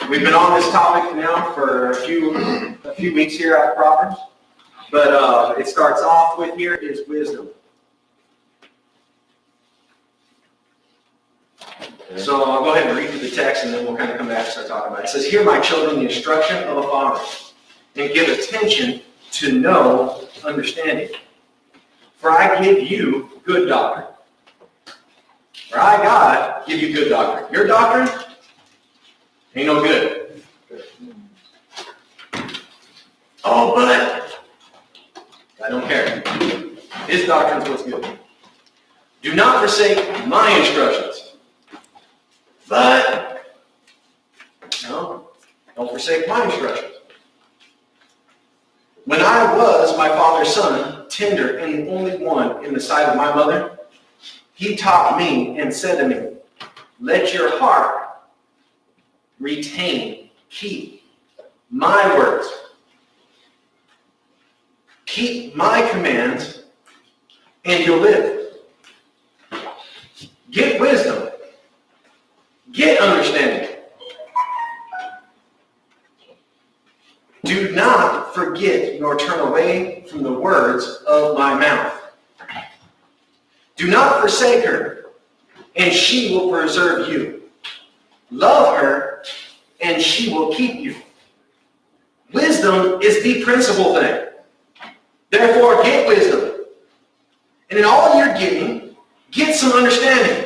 We've been on this topic now for a few weeks here at Proverbs, but it starts off with here is wisdom. So I'll go ahead and read through the text, and then we'll kind of come back and start talking about it. It says, "Hear, my children, the instruction of a father, and give attention to know understanding. For I give you good doctrine." For I, God, give you good doctrine. Your doctrine ain't no good. Oh, but I don't care. His doctrine's what's good. "Do not forsake my instructions." But, no, don't forsake my instructions. "When I was my father's son, tender and the only one in the sight of my mother, he taught me and said to me, let your heart retain, keep my words. Keep my commands, and you'll live." Get wisdom. Get understanding. "Do not forget nor turn away from the words of my mouth. Do not forsake her, and she will preserve you. Love her, and she will keep you." Wisdom is the principal thing. Therefore, get wisdom. And in all you're getting, get some understanding.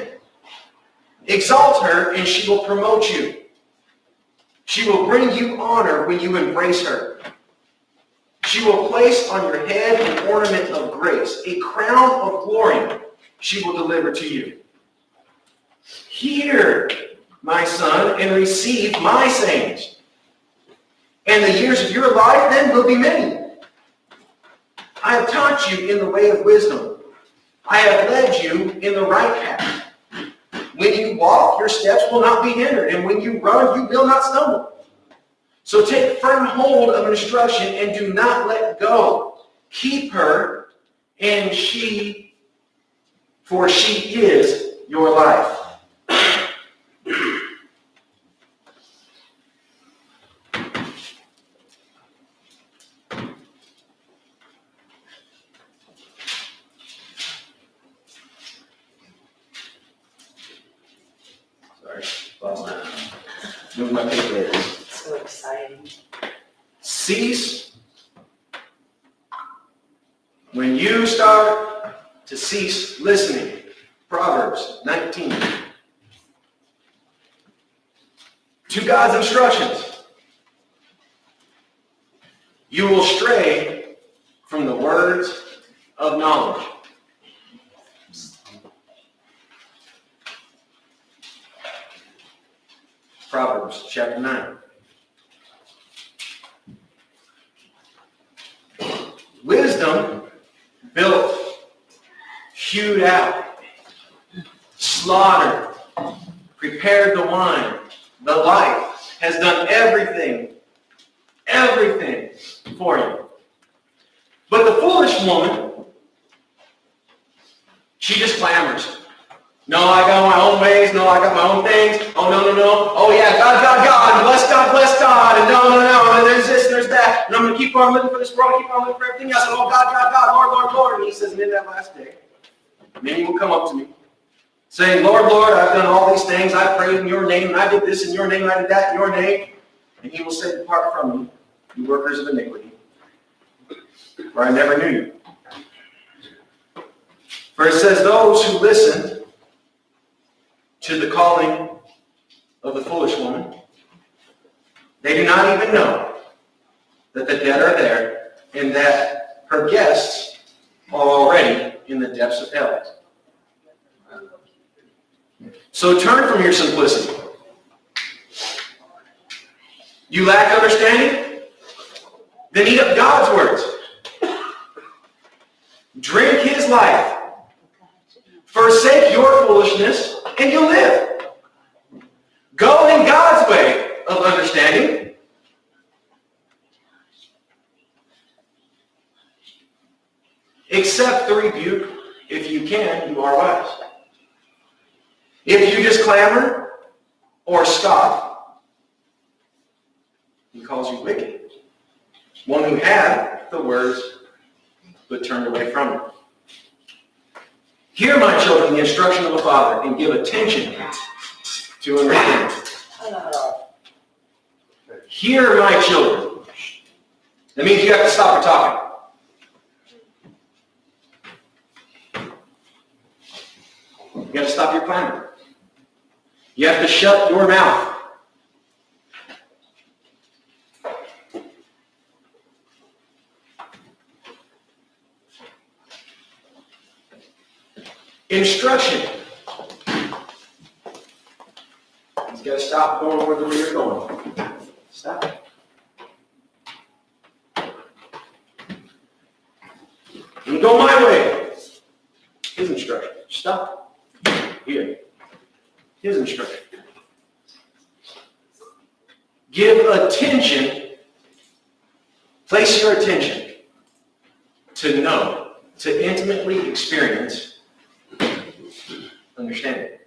Exalt her, and she will promote you. She will bring you honor when you embrace her. She will place on your head an ornament of grace, a crown of glory she will deliver to you. Hear, my son, and receive my sayings. And the years of your life then will be many. I have taught you in the way of wisdom. I have led you in the right path. When you walk, your steps will not be hindered, and when you run, you will not stumble. So take firm hold of instruction and do not let go. Keep her, for she is your life. Move my paper. So exciting. Cease. When you start to cease listening, Proverbs 19. To God's instructions, you will stray from the words of knowledge. Proverbs chapter 9. Wisdom built, hewed out, slaughtered, prepared the wine. The life has done everything for you. But the foolish woman, she just clamors. No, I got my own ways. No, I got my own things. Oh, no. Oh, yeah, God. Bless God. And no. And there's this and there's that. And I'm going to keep on living for this world. Keep on living for everything else. And oh, God, Lord. And he says, and in that last day, many will come up to me, saying, Lord, I've done all these things. I prayed in your name, and I did this in your name, and I did that in your name. And he will say, depart from me, you workers of iniquity, for I never knew you. For it says, those who listened to the calling of the foolish woman, they do not even know that the dead are there and that her guests are already in the depths of hell. So turn from your simplicity. You lack understanding? Then eat up God's words. Drink his life. Forsake your foolishness, and you'll live. Go in God's way of understanding. Accept the rebuke. If you can, you are wise. If you just clamor, or scoff. He calls you wicked. One who had the words but turned away from it. Hear, my children, the instruction of the Father, and give attention to understand. Hear, my children. That means you have to stop your talking. You got to stop your clamor. You have to shut your mouth. Instruction. You've got to stop going where you're going. Stop. You go my way. His instruction. Stop. Here. His instruction. Give attention. Place your attention to know, to intimately experience understanding.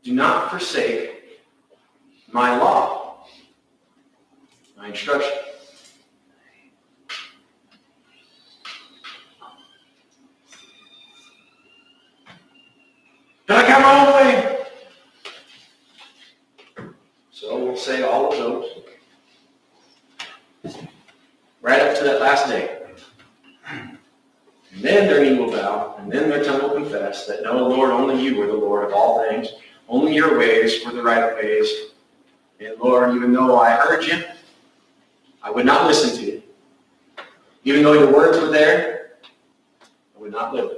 Do not forsake my law, my instruction. But I got my own way. So we'll say all of those right up to that last day. And then their knee will bow, and then their tongue will confess that, no, Lord, only you are the Lord of all things. Only your ways were the right ways. And Lord, even though I heard you, I would not listen to you. Even though your words were there, I would not live.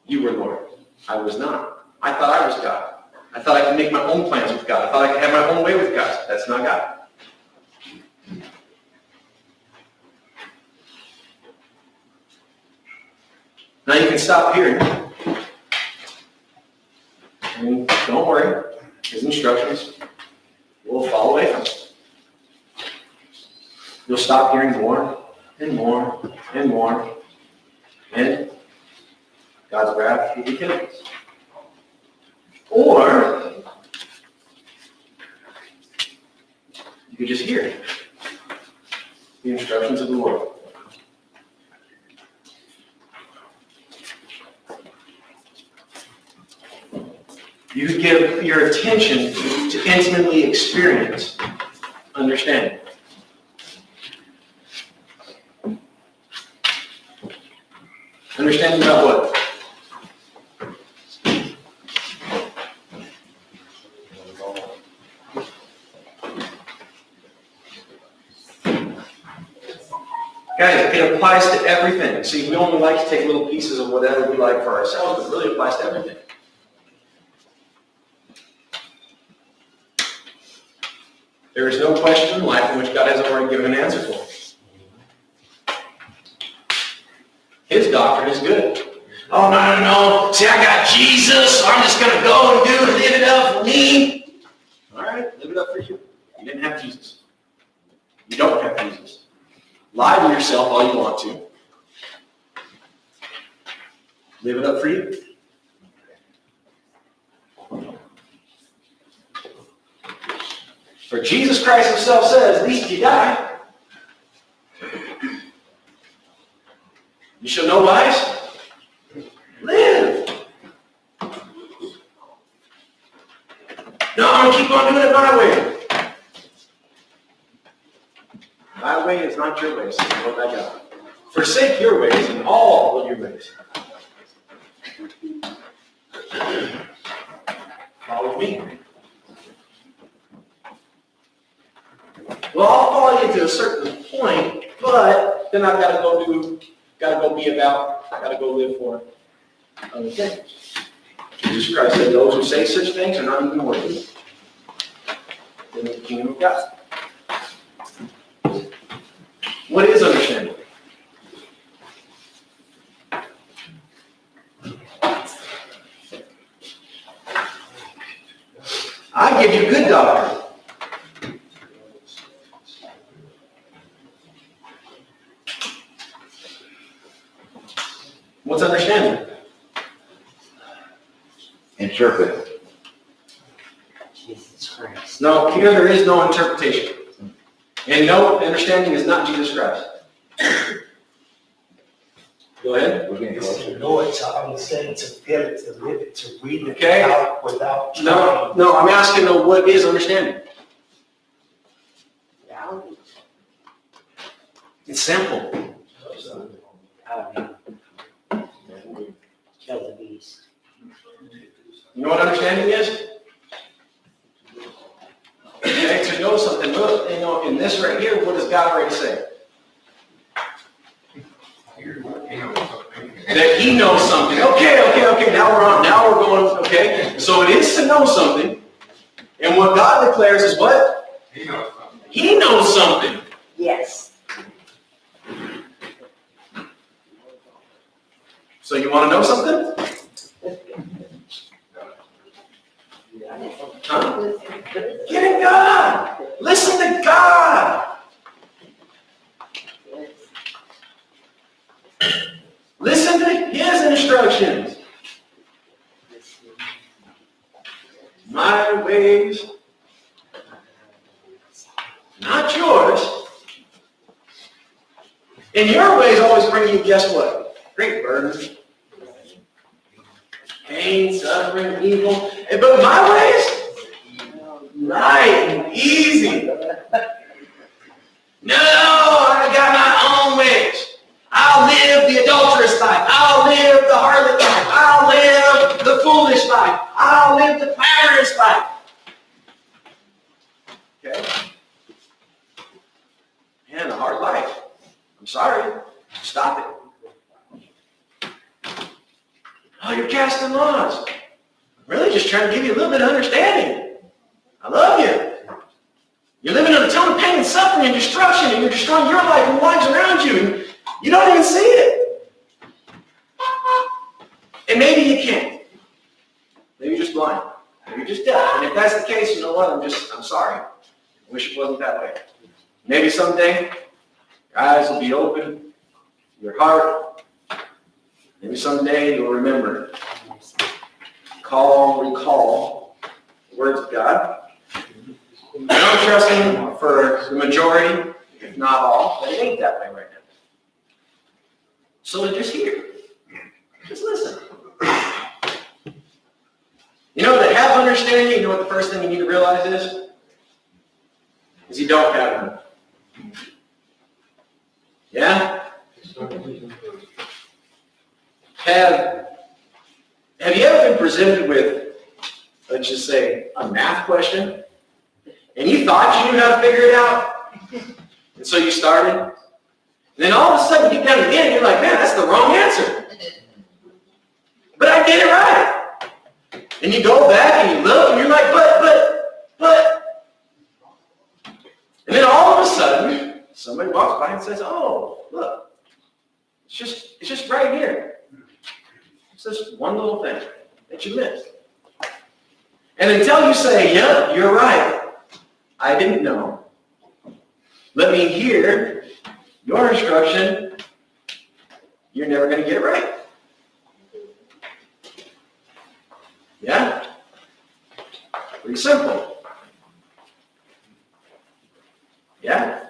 You were Lord. I was not. I thought I was God. I thought I could make my own plans with God. I thought I could have my own way with God. That's not God. Now you can stop here. And don't worry. His instructions will fall away from it. You'll stop hearing more and more and more. And God's wrath will be kindled. Or you could just hear the instructions of the Lord. You give your attention to intimately experience understanding. Understanding about what? Guys, it applies to everything. See, we only like to take little pieces of whatever we like for ourselves, but it really applies to everything. There is no question in life in which God hasn't already given an answer for. His doctrine is good. Oh, no. See, I got Jesus, so I'm just going to go and live it up for me. All right, live it up for you. You didn't have Jesus. You don't have Jesus. Lie to yourself all you want to. Live it up for you. For Jesus Christ himself says, lest you die, you shall no wise live. No, I'm going to keep on doing it my way. My way is not your way, says the Lord thy God. Forsake your ways and all of your ways. Follow me. Well, I'll follow you to a certain point, but then I've got to go live for other things. Jesus Christ said, those who say such things are not even worthy in the kingdom of God. What is understanding? I give you good doctrine. What's understanding? Interpret. Jesus Christ. No, here there is no interpretation. And no, understanding is not Jesus Christ. Go ahead. We're getting It's to closer. know it, to understand, to feel it, to live it, to read it Okay. without No, I'm asking what is understanding? It's simple. Kill the beast. You know what understanding is? Okay, to know something. Look, in this right here, what does God already say? That He knows something. Okay. Now we're going, okay. So it is to know something. And what God declares is what? He knows something. He knows something. Yes. So you want to know something? Huh? Get in God. Listen to God. Listen to His instructions. My ways, not yours. And your ways always bring you, guess what? Great burdens. Pain, suffering, evil. But my ways, light and easy. No, I got my own ways. I'll live the adulterous life. I'll live the harlot life. I'll live the foolish life. I'll live the clamorous life. Okay? Man, a hard life. I'm sorry. Stop it. Oh, you're casting lots. I'm really just trying to give you a little bit of understanding. I love you. You're living in a ton of pain and suffering and destruction, and you're destroying your life and the lives around you, and you don't even see it. And maybe you can't. Maybe you're just blind. Maybe you're just deaf. And if that's the case, you know what? I'm sorry. I wish it wasn't that way. Maybe someday your eyes will be open, your heart. Maybe someday you'll remember. Recall the words of God. And I'm trusting for the majority, if not all, that it ain't that way right now. So just hear. Just listen. You know, to have understanding, you know what the first thing you need to realize is? Is you don't have none. Yeah? Have you ever been presented with, let's just say, a math question, and you thought you knew how to figure it out, and so you started, and then all of a sudden you get down to the end, and you're like, man, that's the wrong answer. But I did it right. And you go back and you look, and you're like, but. And then all of a sudden, somebody walks by and says, oh, look, it's just right here. It's just one little thing that you missed. And until you say, yeah, you're right, I didn't know. Let me hear your instruction. You're never going to get it right. Yeah? Pretty simple. Yeah?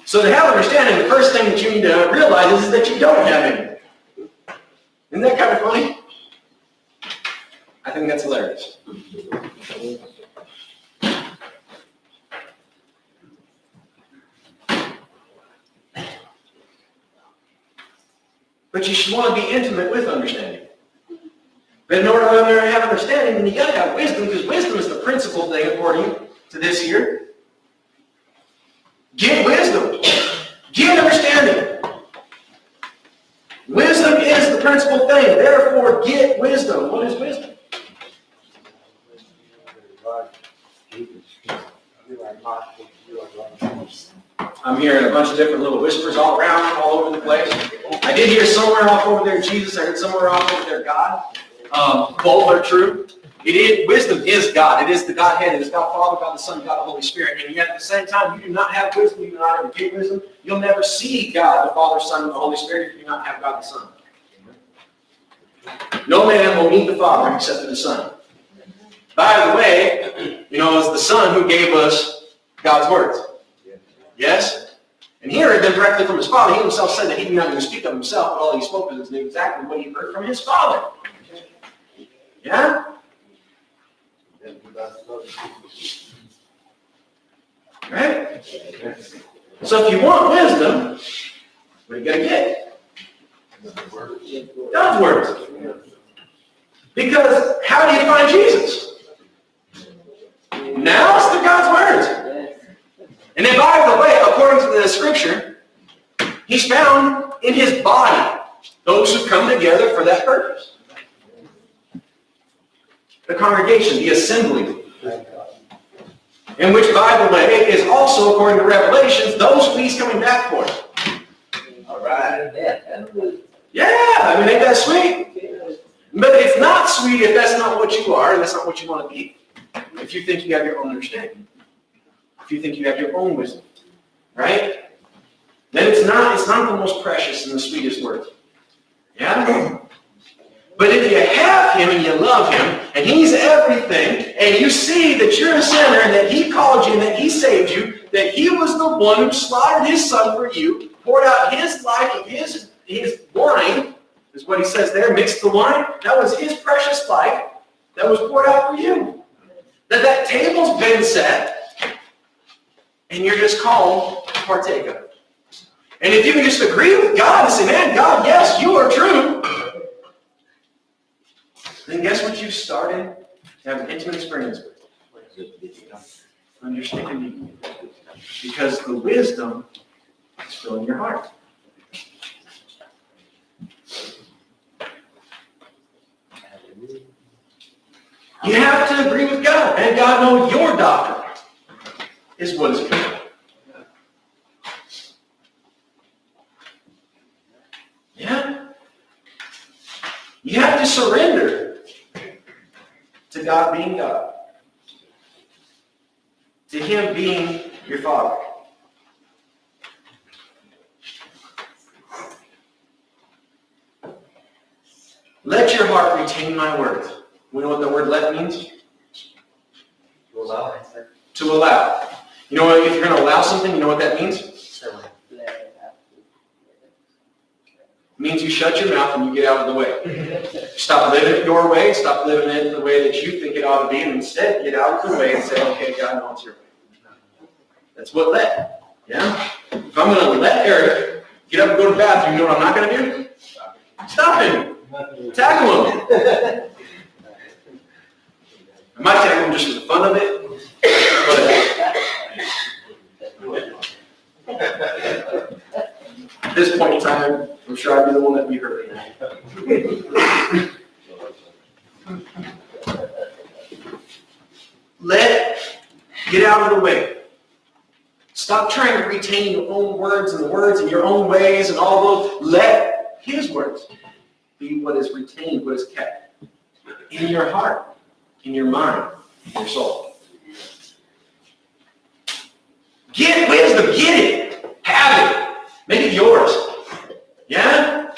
So to have understanding, the first thing that you need to realize is that you don't have any. Isn't that kind of funny? I think that's hilarious. But you should want to be intimate with understanding. But in order to have understanding, then you got to have wisdom, because wisdom is the principal thing according to this here. Get wisdom. Get understanding. Wisdom is the principal thing. Therefore, get wisdom. What is wisdom? I'm hearing a bunch of different little whispers all around, all over the place. I did hear somewhere off over there Jesus. I heard somewhere off over there God. Both are true. Wisdom is God. It is the Godhead. It is God the Father, God the Son, God the Holy Spirit. And yet at the same time, you do not have wisdom. You do not ever get wisdom. You'll never see God the Father, Son, and the Holy Spirit if you do not have God the Son. No man will meet the Father except through the Son. By the way, you know, it's the Son who gave us God's words. Yes? And here, then directly from his Father, he himself said that he did not even speak of himself, but all he spoke was exactly what he heard from his Father. Yeah? Right? So if you want wisdom, what are you going to get? God's words. Because how do you find Jesus? Now it's through God's words. And then by the way, according to the scripture, he's found in his body, those who come together for that purpose. The congregation, the assembly. And which, by the way, is also, according to Revelations, those who he's coming back for. All right. Yeah, I mean, ain't that sweet? But it's not sweet if that's not what you are and that's not what you want to be. If you think you have your own understanding. If you think you have your own wisdom. Right? Then it's not the most precious and the sweetest word. Yeah? But if you have him and you love him, and he's everything, and you see that you're a sinner, and that he called you, and that he saved you, that he was the one who slaughtered his son for you, poured out his life of his wine, is what he says there, mixed the wine, that was his precious life that was poured out for you. That table's been set, and you're just called to partake of it. And if you can just agree with God and say, man, God, yes, you are true, then guess what you started to have an intimate experience with? Understanding. Because the wisdom is filling your heart. You have to agree with God. And God knows your doctrine is what is good. Yeah? You have to surrender to God being God. To him being your Father. Let your heart retain my words. We know what the word let means? To allow. To allow. You know what, if you're going to allow something, you know what that means? It means you shut your mouth and you get out of the way. Stop living it your way. Stop living it the way that you think it ought to be. And instead, get out of the way and say, okay, God, no, it's your way. That's what let. Yeah? If I'm going to let Eric get up and go to the bathroom, you know what I'm not going to do? Stop him. Tackle him. I might tackle him just for the fun of it. But at this point in time, I'm sure I'd be the one that'd be hurt. Get out of the way. Stop trying to retain your own words and your own ways and all those. Let his words be what is retained, what is kept in your heart, in your mind, in your soul. Get wisdom, get it, have it, make it yours. Yeah?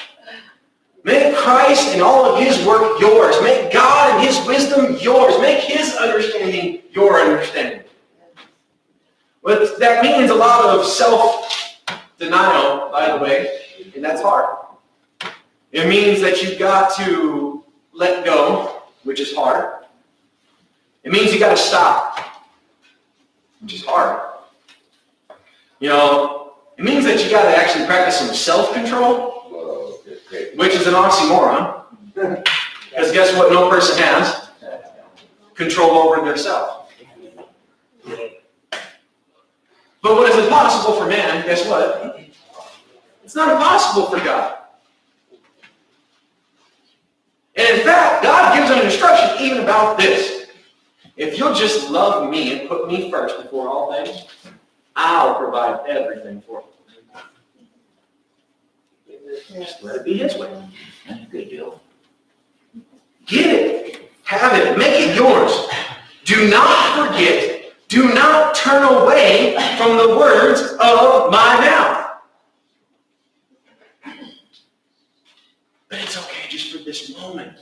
Make Christ and all of his work yours. Make God and his wisdom yours. Make his understanding your understanding. But that means a lot of self-denial, by the way, and that's hard. It means that you've got to let go, which is hard. It means you've got to stop, which is hard. You know, it means that you've got to actually practice some self-control, which is an oxymoron. Because guess what no person has? Control over their self. But what is impossible for man, guess what? It's not impossible for God. And in fact, God gives an instruction even about this. If you'll just love me and put me first before all things, I'll provide everything for you. Just let it be his way. That's a good deal. Get it. Have it. Make it yours. Do not forget. Do not turn away from the words of my mouth. But it's okay. just for this moment.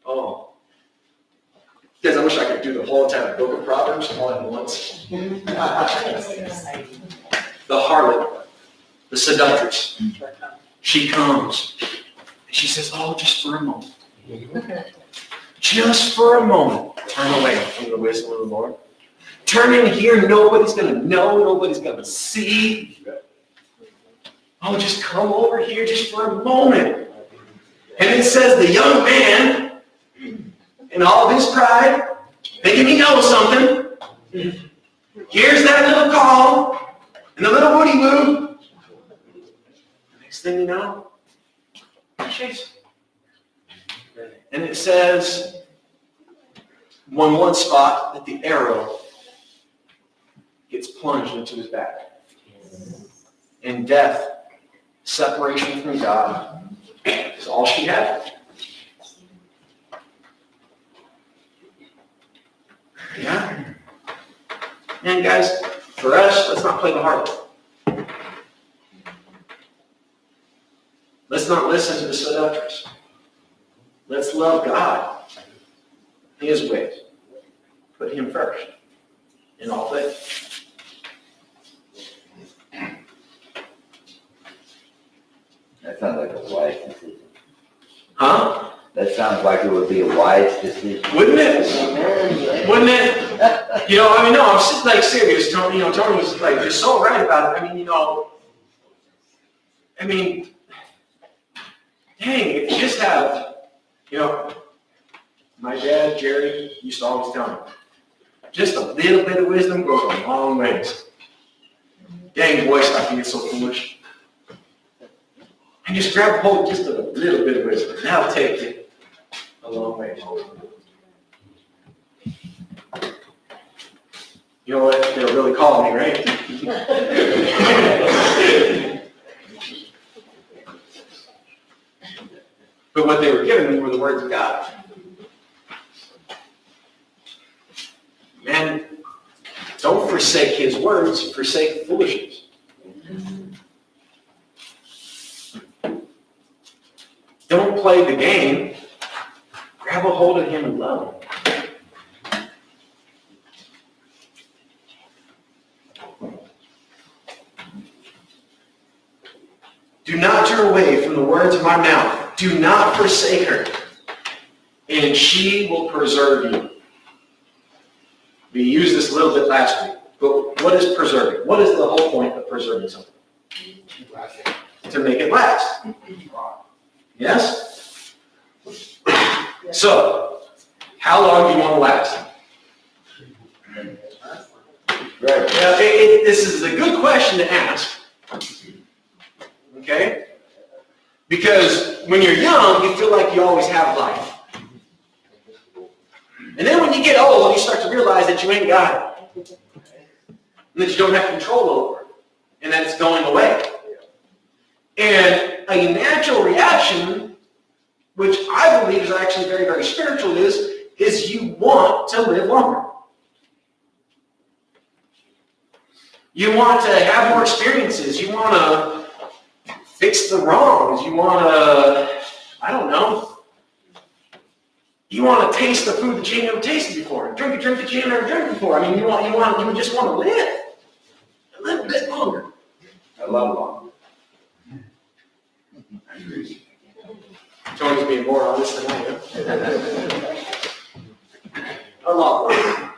Oh. Guys, I wish I could do the whole entire book of Proverbs all at once. The harlot, the seductress, she comes. And she says, oh, just for a moment. Just for a moment. Turn away from the wisdom of the Lord. Turn in here, nobody's going to know, nobody's going to see. Oh, just come over here just for a moment. And it says the young man, in all of his pride, thinking he knows something, here's that little call, and the little woody woo. Next thing you know, she's. And it says, one spot, that the arrow gets plunged into his back. And death, separation from God, is all she had. Yeah? And guys, for us, let's not play the harlot. Let's not listen to the seductress. Let's love God, His ways. Put Him first in all things. That sounds like a wise decision. Huh? That sounds like it would be a wise decision. Wouldn't it? Wouldn't it? No, I'm just like serious. Tony was like just so right about it. Dang, if you just have, my dad, Jerry, used to always tell me, just a little bit of wisdom goes a long ways. Dang, boy, I can get so foolish. And just grab hold of just a little bit of wisdom. That'll take you a long way. You know what? They're really calling me, right? But what they were giving me were the words of God. Man, don't forsake His words, forsake foolishness. Don't play the game. Grab a hold of Him and love Him. Do not turn away from the words of my mouth. Do not forsake her, and she will preserve you. We used this a little bit last week, but what is preserving? What is the whole point of preserving something? To make it last. Yes? So, how long do you want to last? Right. Now, this is a good question to ask. Okay? Because when you're young, you feel like you always have life. And then when you get old, you start to realize that you ain't got it. And that you don't have control over it. And that it's going away. And a natural reaction, which I believe is actually very, very spiritual, is you want to live longer. You want to have more experiences. You want to fix the wrongs. You want to, you want to taste the food that you ain't never tasted before. Drink a drink that you ain't never drank before. You just want to live a little bit longer. A lot longer. Tony's being more honest than I am. A lot longer.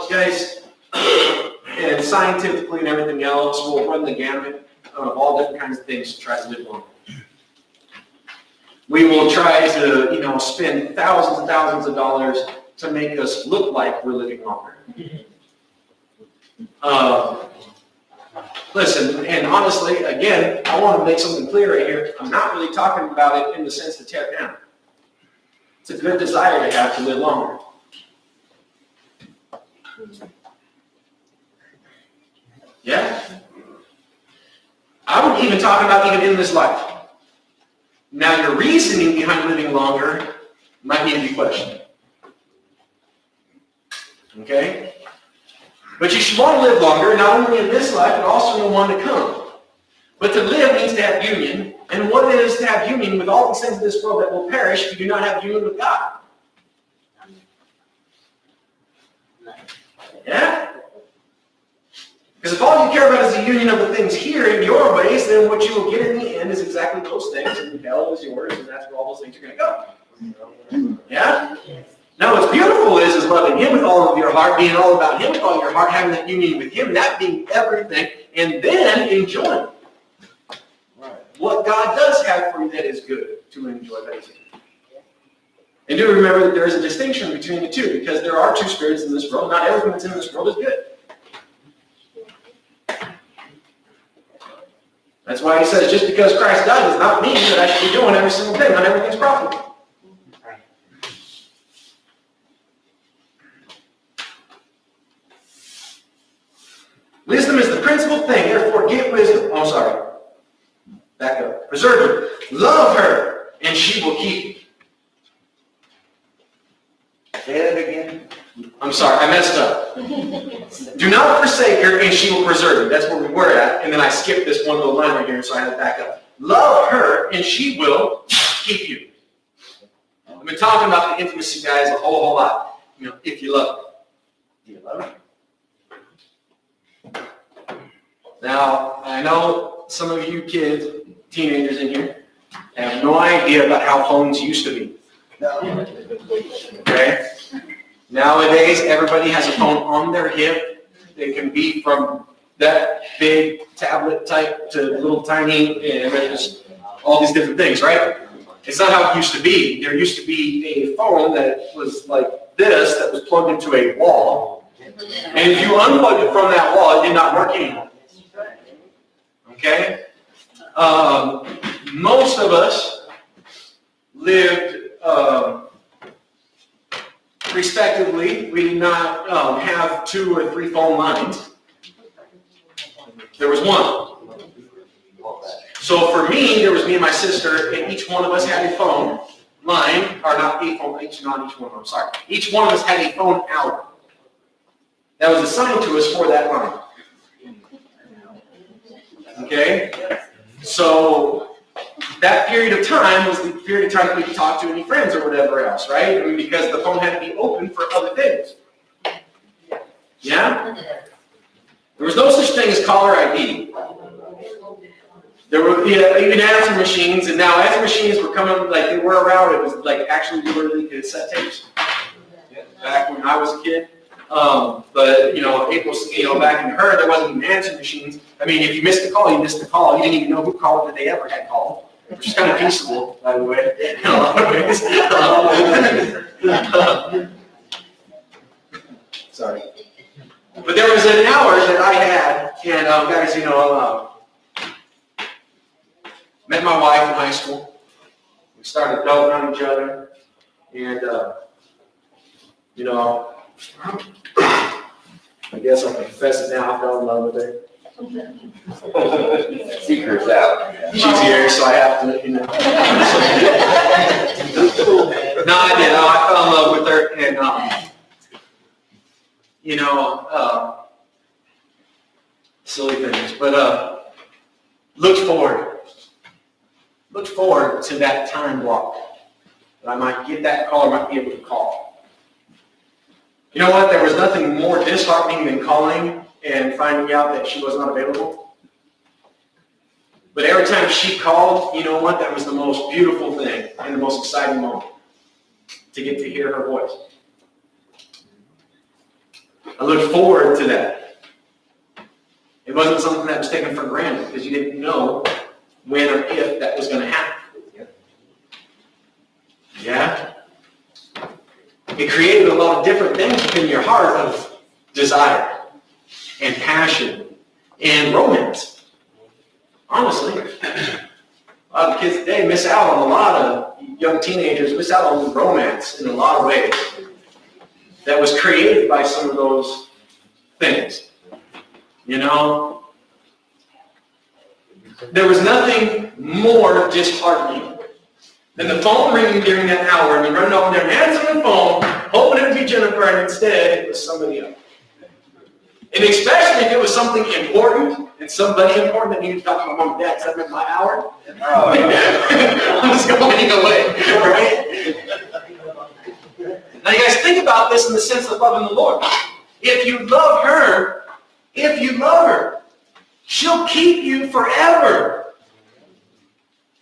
Guys, and scientifically and everything else, we'll run the gamut of all different kinds of things to try to live longer. We will try to, spend thousands and thousands of dollars to make us look like we're living longer. Listen, and honestly, again, I want to make something clear right here. I'm not really talking about it in the sense to tear down. It's a good desire to have to live longer. Yeah? I would even talk about even in this life. Now, your reasoning behind living longer might need to be questioned. Okay? But you should want to live longer, not only in this life, but also in the one to come. But to live means to have union, And what it is to have union with all these things of this world that will perish if you do not have union with God. Yeah? Because if all you care about is the union of the things here in your ways, then what you will get in the end is exactly those things, and hell is yours, and that's where all those things are going to go. Yeah? Now what's beautiful is loving Him with all of your heart, being all about Him with all your heart, having that union with Him, that being everything, and then enjoying what God does have for you that is good to enjoy, basically. And do remember that there is a distinction between the two, because there are two spirits in this world. Not everything that's in this world is good. That's why he says, just because Christ died does not mean that I should be doing every single thing. Not everything's profitable. Wisdom is the principal thing, therefore get wisdom. Oh, sorry. Back up. Preserve her. Love her, and she will keep you. Say that again. I'm sorry, I messed up. Do not forsake her, and she will preserve you. That's where we were at, and then I skipped this one little line right here, so I had to back up. Love her, and she will keep you. I've been talking about the intimacy, guys, a whole lot. If you love her. Do you love her? Now, I know some of you kids, teenagers in here, have no idea about how phones used to be. No. Okay? Nowadays, everybody has a phone on their hip. They can be from that big tablet type to little tiny, and there's all these different things, right? It's not how it used to be. There used to be a phone that was like this, that was plugged into a wall. And if you unplugged it from that wall, it did not work anymore. Okay? Most of us lived respectively. We did not have 2 or 3 phone lines. There was one. So for me, there was me and my sister, and each one of us had a phone line, or not a phone, I'm sorry. Each one of us had a phone out that was assigned to us for that line. Okay? So that period of time was the period of time that we could talk to any friends or whatever else, right? I mean, because the phone had to be open for other things. Yeah? There was no such thing as caller ID. There were even answer machines, and now answer machines were coming, like they were around. It was like actually literally cassette tapes back when I was a kid. But April, back in her, there wasn't even answer machines. I mean, if you missed a call, you missed a call. You didn't even know who called that they ever had called, which is kind of peaceable, by the way, in a lot of ways. Sorry. But there was an hour that I had, and guys, met my wife in high school. We started doting on each other, and I guess I'll confess it now. I fell in love with her. Secrets out. She's here, so I have to, No, I did. I fell in love with her, and silly things. But looked forward to that time block that I might get that call, or might be able to call. You know what? There was nothing more disheartening than calling and finding out that she was not available. But every time she called, you know what? That was the most beautiful thing and the most exciting moment, to get to hear her voice. I looked forward to that. It wasn't something that was taken for granted, because you didn't know when or if that was going to happen. Yeah? It created a lot of different things within your heart of desire and passion and romance. Honestly, a lot of kids today miss out on a lot of young teenagers, miss out on romance in a lot of ways that was created by some of those things. There was nothing more disheartening than the phone ringing during that hour, and you running over there and answering the phone, hoping it would be Jennifer, and instead it was somebody else. And especially if it was something important and somebody important that needed to talk to my mom and dad, because I'm at my hour. I'm just going away, right? Now you guys think about this in the sense of loving the Lord. If you love her, she'll keep you forever.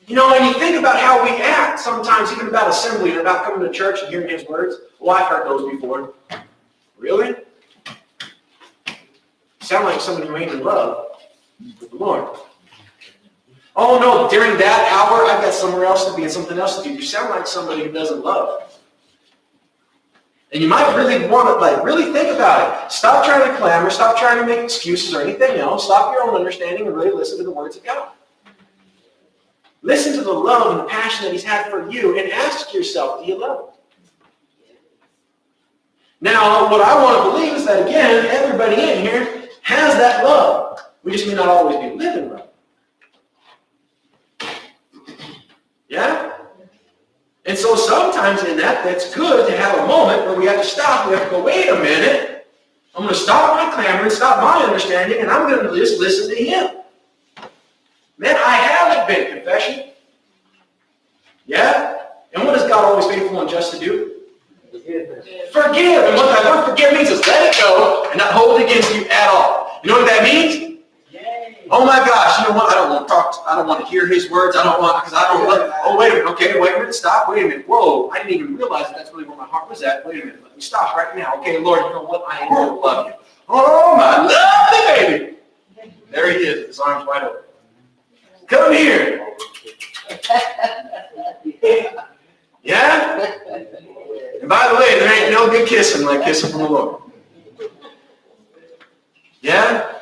You know, when you think about how we act sometimes, even about assembly and about coming to church and hearing his words, well, I've heard those before. Really? Sound like somebody who ain't in love with the Lord. Oh no, during that hour, I've got somewhere else to be and something else to do. You sound like somebody who doesn't love. And you might really want to, really think about it. Stop trying to clamor, stop trying to make excuses or anything else. Stop your own understanding and really listen to the words of God. Listen to the love and the passion that he's had for you and ask yourself, do you love him? Now, what I want to believe is that, again, everybody in here has that love. We just may not always be living love. Yeah? And so sometimes in that, that's good to have a moment where we have to stop. We have to go, wait a minute. I'm going to stop my clamoring, stop my understanding, and I'm going to just listen to him. Man, I haven't been. Confession. Yeah? And what is God always faithful and just to do? Forgive. And what that word forgive means is let it go and not hold it against you at all. You know what that means? Oh my gosh, you know what? I don't want to talk. I don't want to hear his words. I don't want, because I don't love. Oh, wait a minute. Okay, wait a minute. Stop. Wait a minute. Whoa, I didn't even realize that's really where my heart was at. Wait a minute. Let me stop right now. Okay, Lord, you know what? I am going to love you. Oh, my lovely baby. There he is. His arms wide open. Come here. Yeah? And by the way, there ain't no good kissing like kissing from the Lord. Yeah?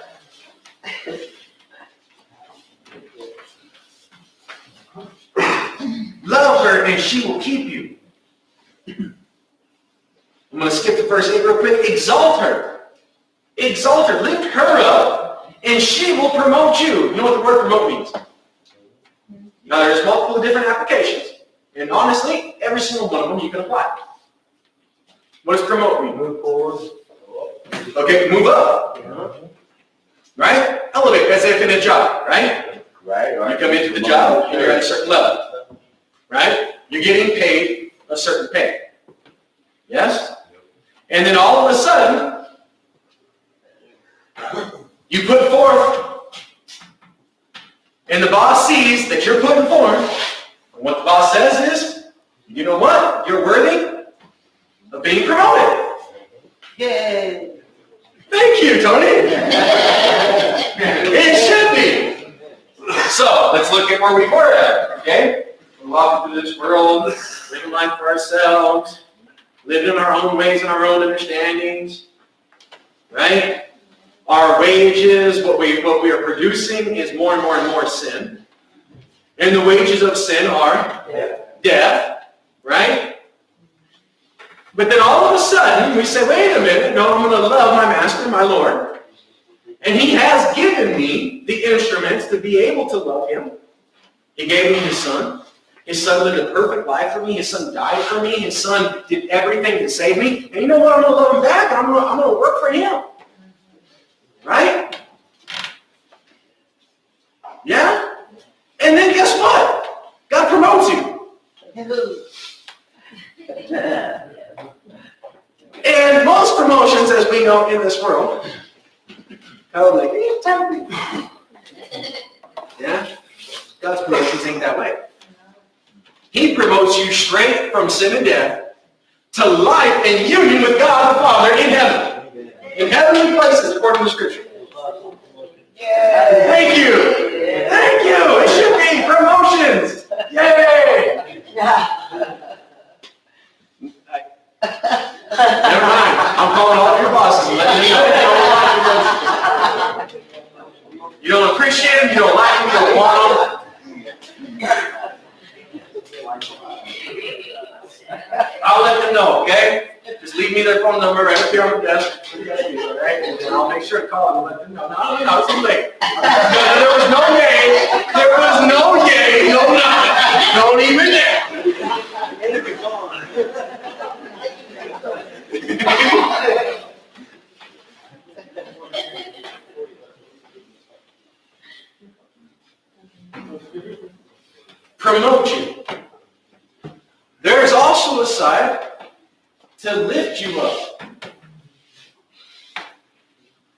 Love her and she will keep you. I'm going to skip to verse 8 real quick. Exalt her. Exalt her. Lift her up and she will promote you. You know what the word promote means? Now there's multiple different applications. And honestly, every single one of them you can apply. What does promote mean? Move forward. Okay, move up. Right? Elevate, as if in a job, right? Right. You come into the job and you're at a certain level. Right? You're getting paid a certain pay. Yes? And then all of a sudden, you put forth, and the boss sees that you're putting forth, and what the boss says is, you know what? You're worthy of being promoted. Yay. Thank you, Tony. It should be. So, let's look at where we were at, okay? We're walking through this world, living life for ourselves, living in our own ways and our own understandings, right? Our wages, what we are producing is more and more and more sin. And the wages of sin are death, right? But then all of a sudden, we say, wait a minute, no, I'm going to love my master, my Lord. And he has given me the instruments to be able to love him. He gave me his son. His son lived a perfect life for me. His son died for me. His son did everything to save me. And you know what? I'm going to love him back. And I'm going to work for him. Right? Yeah? And then guess what? God promotes you. And most promotions, as we know in this world, kind of like, yeah? God's promotions ain't that way. He promotes you straight from sin and death to life and union with God the Father in heaven. In heavenly places, according to Scripture. Thank you. Thank you. It should be promotions. Yay. Never mind. I'm calling all your bosses and letting them know you don't appreciate them, you don't like them, you don't want them. I'll let them know, okay? Just leave me their phone number right up here on the desk. Right? And then I'll make sure to call them and let them know. No, it's too late. There was no yay. There was no yay. No nothing. Don't even there. promote you. There's also a side to lift you up.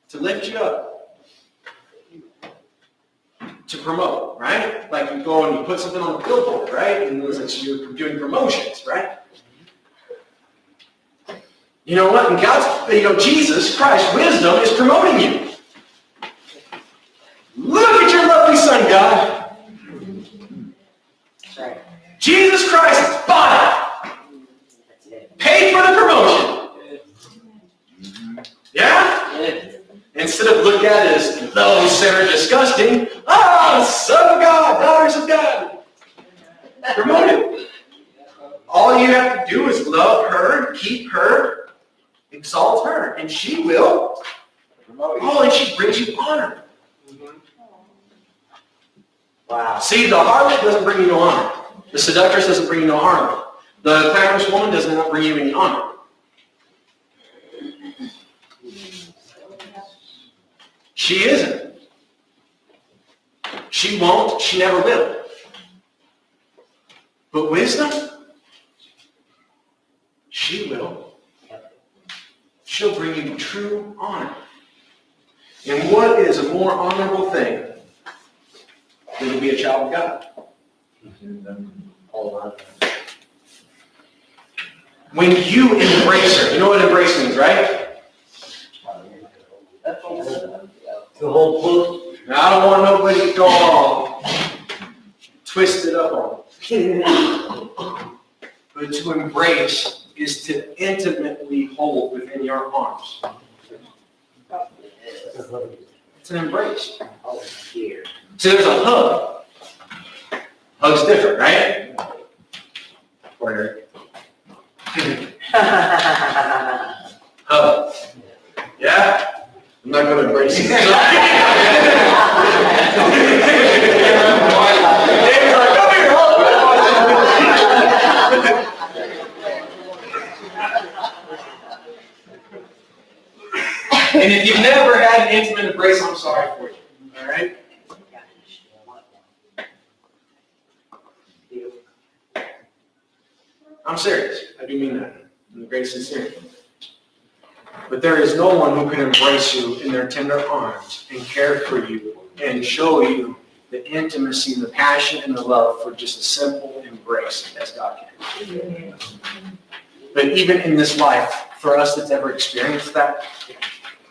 To lift you up. To promote, right? Like you go and you put something on the billboard, right? And you're doing promotions, right? You know what? And Jesus Christ, wisdom is promoting you. Look at your lovely son, God. That's right. Jesus Christ bought it. Paid for the promotion. Yeah? Instead of look at it as low, sinner, disgusting. Son of God, daughters of God. Promoted. All you have to do is love her, keep her, exalt her, and she will. Oh, and she brings you honor. Wow. See, the harlot doesn't bring you no honor. The seductress doesn't bring you no honor. The glamorous woman does not bring you any honor. She isn't. She won't. She never will. But wisdom, she will. She'll bring you true honor. And what is a more honorable thing than to be a child of God? When you embrace her, you know what embrace means, right? The whole book. Now, I don't want nobody to go all twisted up on it. But to embrace is to intimately hold within your arms. It's an embrace. So there's a hug. Hug's different, right? Hug. Yeah? I'm not going to embrace you. David's like, come here, hug. And if you've never had an intimate embrace, I'm sorry for you. All right? I'm serious. I do mean that in the greatest sincerity. But there is no one who can embrace you in their tender arms and care for you and show you the intimacy, the passion, and the love for just a simple embrace as God can. But even in this life, for us that's ever experienced that,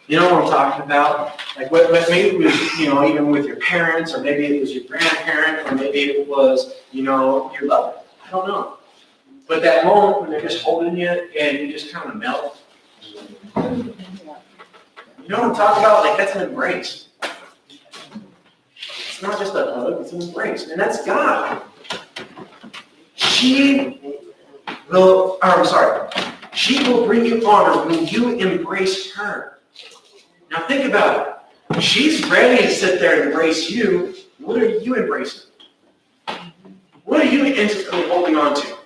you know what I'm talking about? Like maybe it was, even with your parents, or maybe it was your grandparent, or maybe it was, your lover. I don't know. But that moment when they're just holding you and you just kind of melt. You know what I'm talking about? Like, that's an embrace. It's not just a hug, it's an embrace. And that's God. She will bring you honor when you embrace her. Now think about it. She's ready to sit there and embrace you. What are you embracing? What are you instantly holding on to?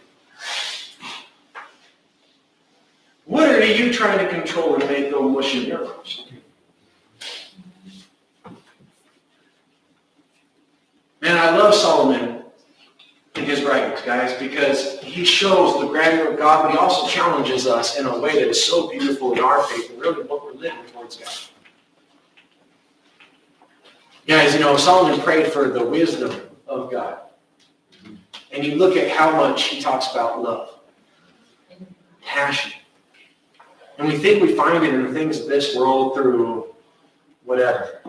What are you trying to control and make go mush in your arms? Man, I love Solomon in his writings, guys, because he shows the grandeur of God, but he also challenges us in a way that is so beautiful in our faith and really what we're living towards God. Guys, Solomon prayed for the wisdom of God. And you look at how much he talks about love, passion. And we think we find it in the things of this world through whatever.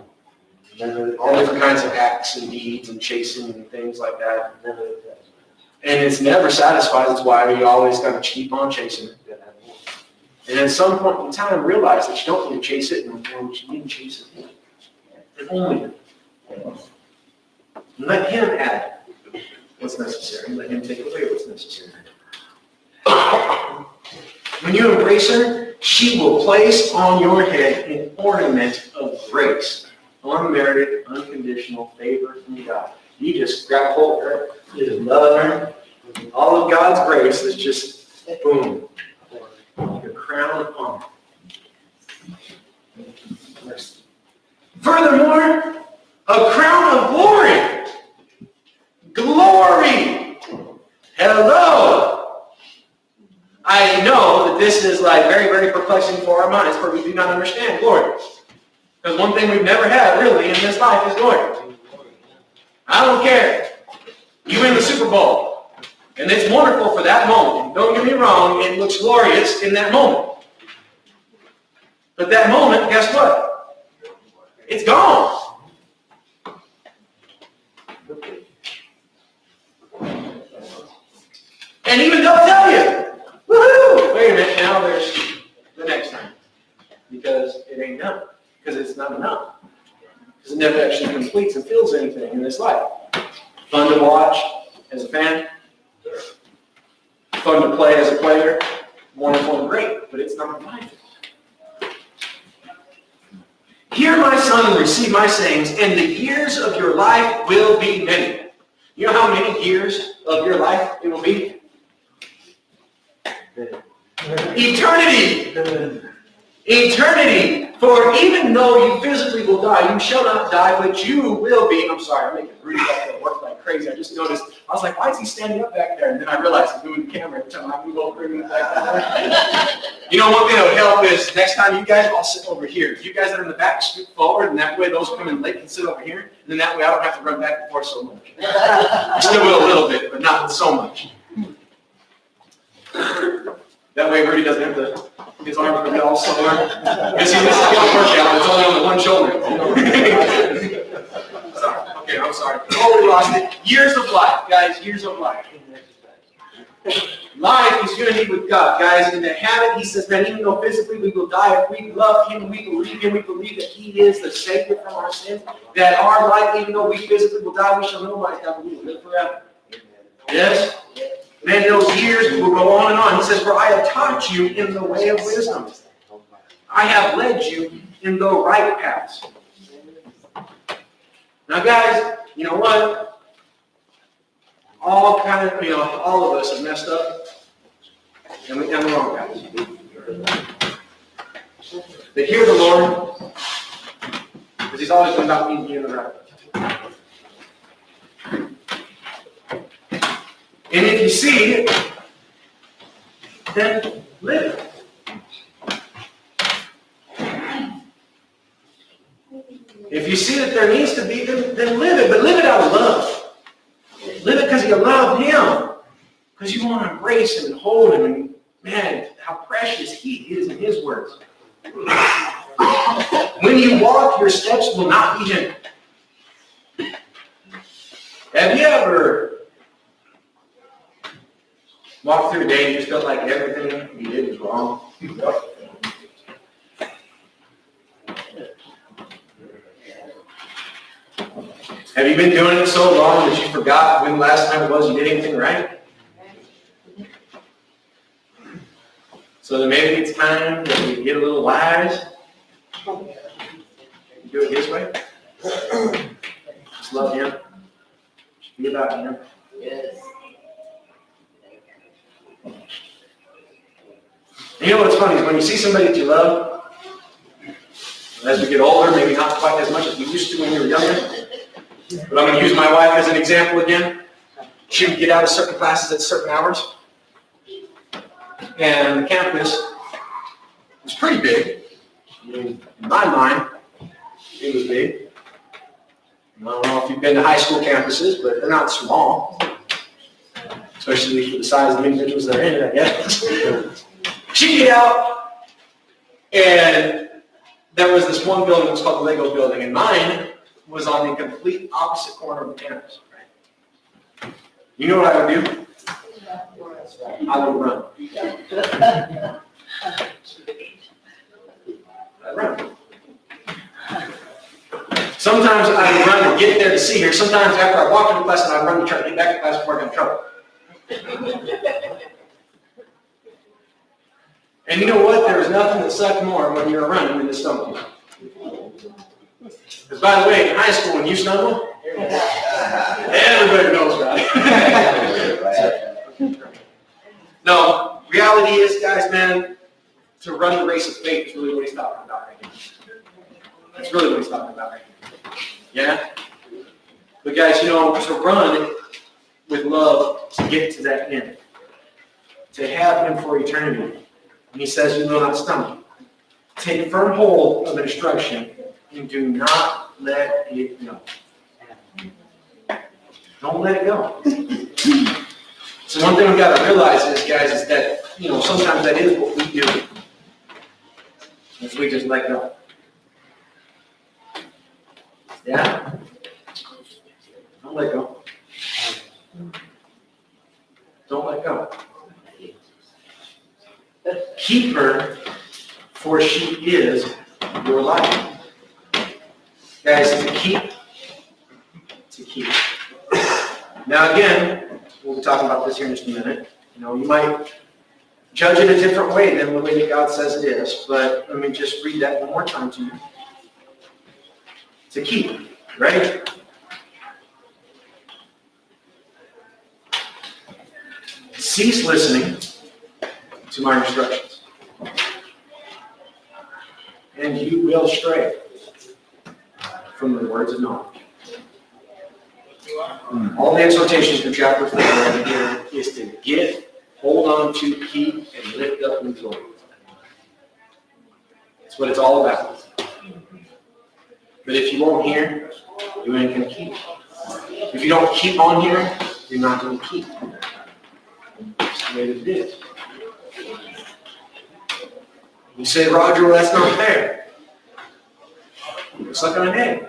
All different kinds of acts and deeds and chasing and things like that. And it's never satisfied. That's why we always got to keep on chasing it. And at some point in time, realize that you don't need to chase it, and you need to chase it. And only Him. Let Him add what's necessary. Let Him take away what's necessary. When you embrace her, she will place on your head an ornament of grace. Unmerited, unconditional favor from God. You just grab hold of her, you just love her. All of God's grace is just, boom, your crown of honor. Furthermore, a crown of glory. Glory! Hello! I know that this is like very, very perplexing for our minds, for we do not understand glory. Because one thing we've never had really in this life is glory. I don't care. You win the Super Bowl. And it's wonderful for that moment. Don't get me wrong, it looks glorious in that moment. But that moment, guess what? It's gone. And even they'll tell you, woohoo! Wait a minute, now there's the next time. Because it ain't done. Because it's not enough. Because it never actually completes and fills anything in this life. Fun to watch as a fan. Fun to play as a player. Wonderful and great, but it's not life. Hear my son and receive my sayings, and the years of your life will be many. You know how many years of your life it will be? Eternity. Eternity. For even though you physically will die, you shall not die, but you will be. I'm sorry, I'm making Rudy back there work like crazy. I just noticed. I was like, why is he standing up back there? And then I realized he's moving the camera every time I move over and move back there. You know, one thing that would help is next time you guys all sit over here. You guys that are in the back, scoot forward, and that way those who come in late can sit over here. And then that way I don't have to run back and forth so much. I still will a little bit, but not so much. That way Rudy doesn't have to, his arms are all sore. Because see, this is the workout, it's only on the one shoulder. Sorry. Okay, I'm sorry. Oh, we lost it. Years of life, guys, years of life. Life is unity with God, guys. In the habit, he says that even though physically we will die, if we love him, we believe him, we believe that he is the Savior from our sins, that our life, even though we physically will die, we shall know life, that we will live forever. Yes? Man, those years will go on and on. He says, for I have taught you in the way of wisdom. I have led you in the right paths. Now, guys, you know what? All of us have messed up. And we've done the wrong paths. But hear the Lord, because he's always been about me being the right. And if you see it, then live it. If you see that there needs to be, then live it. But live it out of love. Live it because you love him. Because you want to embrace him and hold him. And man, how precious he is in his words. When you walk, your steps will not be hindered. Have you ever walked through a day and just felt like everything you did was wrong? Have you been doing it so long that you forgot when the last time it was you did anything right? So then maybe it's time that we get a little wise. Do it his way. Just love him. Just be about him. Yes. You know what's funny is when you see somebody that you love, as we get older, maybe not quite as much as we used to when we were younger, but I'm going to use my wife as an example again. She would get out of certain classes at certain hours, and the campus was pretty big. In my mind, it was big. I don't know if you've been to high school campuses, but they're not small, especially for the size of the individuals that are in it, I guess. She'd get out, and there was this one building that was called the Lego building, and mine was on the complete opposite corner of the campus. You know what I would do? I would run. I'd run. Sometimes I would run to get there to see her. Sometimes after I walked into class, I'd run to try to get back to class before I got in trouble. And you know what? There was nothing that sucked more when you were running than to stumble. Because by the way, in high school, when you stumble, everybody knows about it. No, reality is, guys, man, to run the race of faith is really what he's talking about right now. That's really what he's talking about right now. Yeah? But guys, you know, to run, with love to get to that end, to have him for eternity. And he says, you will not stumble. Take firm hold of instruction and do not let it go. Don't let it go. So one thing we've got to realize is, guys, is that, sometimes that is what we do. Is we just let go. Yeah? Don't let go. Don't let go. Keep her, for she is your life. Guys, to keep. Now again, we'll be talking about this here in just a minute. You might judge it a different way than the way that God says it is, but let me just read that one more time to you. To keep. Ready? Cease listening to my instructions, and you will stray from the words of knowledge. All the exhortations from chapter 4 right here is to get, hold on to, keep, and lift up and glory. That's what it's all about. But if you won't hear, you ain't going to keep. If you don't keep on hearing, you're not going to keep. That's the way that it is. You say, Roger, well, that's not fair. Suck on an egg.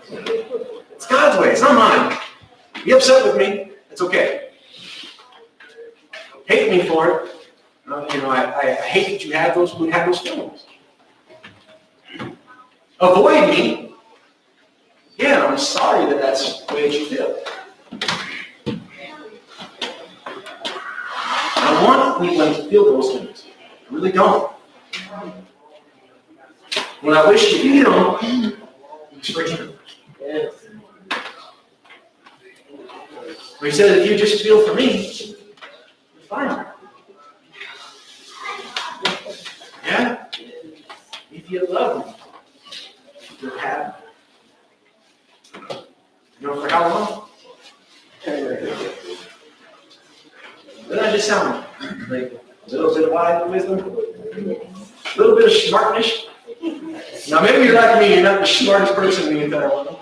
It's God's way. It's not mine. Be upset with me. It's okay. Hate me for it. I hate that you have those feelings. Avoid me. Yeah, I'm sorry that that's the way that you feel. I want anyone to feel those things. I really don't. When I wish you feel them, you express them. Yes. He said, if you just feel for me, you're fine. Yeah? If you love me, you'll have me. For how long? Doesn't that just sound like a little bit of wise wisdom? A little bit of smartness? Now maybe you're like me, you're not the smartest person in the entire world.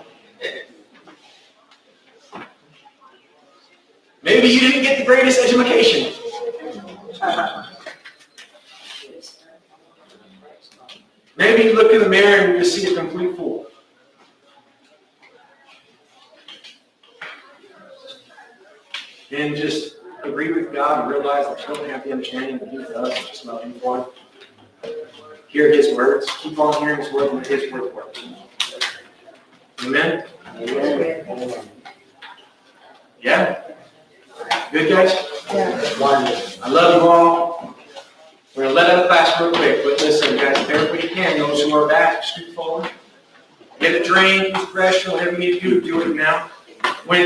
Maybe you didn't get the greatest education. Maybe you look in the mirror and you just see a complete fool. And just agree with God and realize that you don't have the understanding that He does, just about Him for it. Hear His words. Keep on hearing His word and His word works. Amen? Amen. Yeah? Good, guys? Yeah. I love you all. We're going to let out of class real quick, but listen, guys, if everybody can, those who are back, scoot forward. Get a drink, use the restroom, whatever you need to do it now.